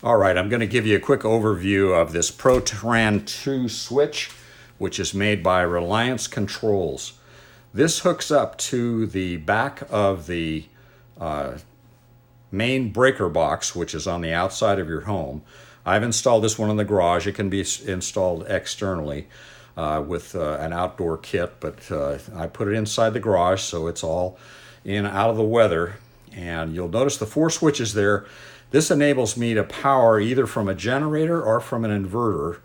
All right, I'm going to give you a quick overview of this ProTran2 switch, which is made by Reliance Controls. This hooks up to the back of the main breaker box, which is on the outside of your home. I've installed this one in the garage. It can be installed externally with an outdoor kit, but I put it inside the garage so it's all in out of the weather. And you'll notice the 4 switches there. This enables me to power either from a generator or from an inverter.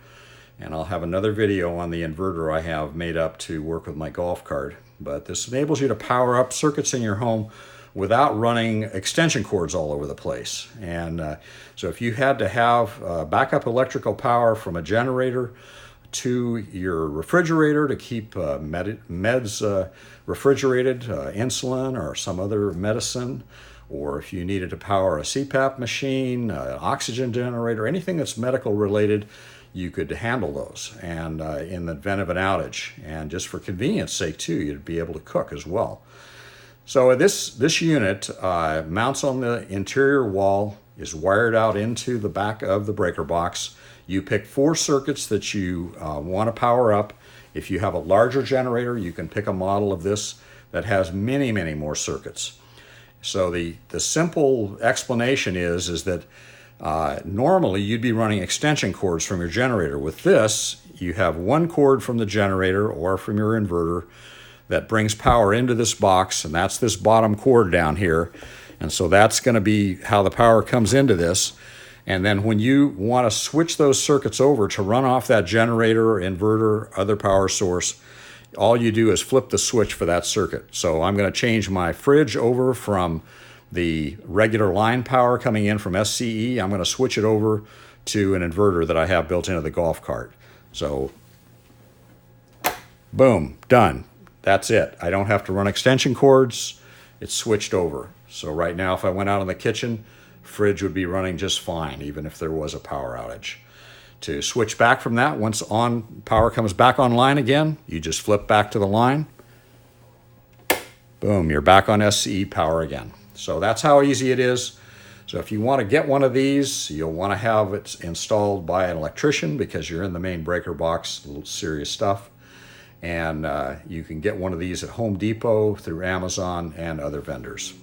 And I'll have another video on the inverter I have made up to work with my golf cart. But this enables you to power up circuits in your home without running extension cords all over the place. And so if you had to have backup electrical power from a generator to your refrigerator to keep meds refrigerated, insulin or some other medicine, or if you needed to power a CPAP machine, an oxygen generator, anything that's medical related, you could handle those and in the event of an outage. And just for convenience sake too, you'd be able to cook as well. So this unit mounts on the interior wall, is wired out into the back of the breaker box. You pick 4 circuits that you want to power up. If you have a larger generator, you can pick a model of this that has many, many more circuits. So the simple explanation is that normally you'd be running extension cords from your generator. With this, you have 1 cord from the generator or from your inverter that brings power into this box, and that's this bottom cord down here. And so that's going to be how the power comes into this. And then when you want to switch those circuits over to run off that generator, inverter, other power source, all you do is flip the switch for that circuit. So I'm going to change my fridge over from the regular line power coming in from SCE. I'm going to switch it over to an inverter that I have built into the golf cart. So boom, done. That's it. I don't have to run extension cords. It's switched over. So right now, if I went out in the kitchen, fridge would be running just fine, even if there was a power outage. To switch back from that, once power comes back online again, you just flip back to the line. Boom, you're back on SCE power again. So that's how easy it is. So if you want to get one of these, you'll want to have it installed by an electrician because you're in the main breaker box, a little serious stuff. And you can get one of these at Home Depot, through Amazon, and other vendors.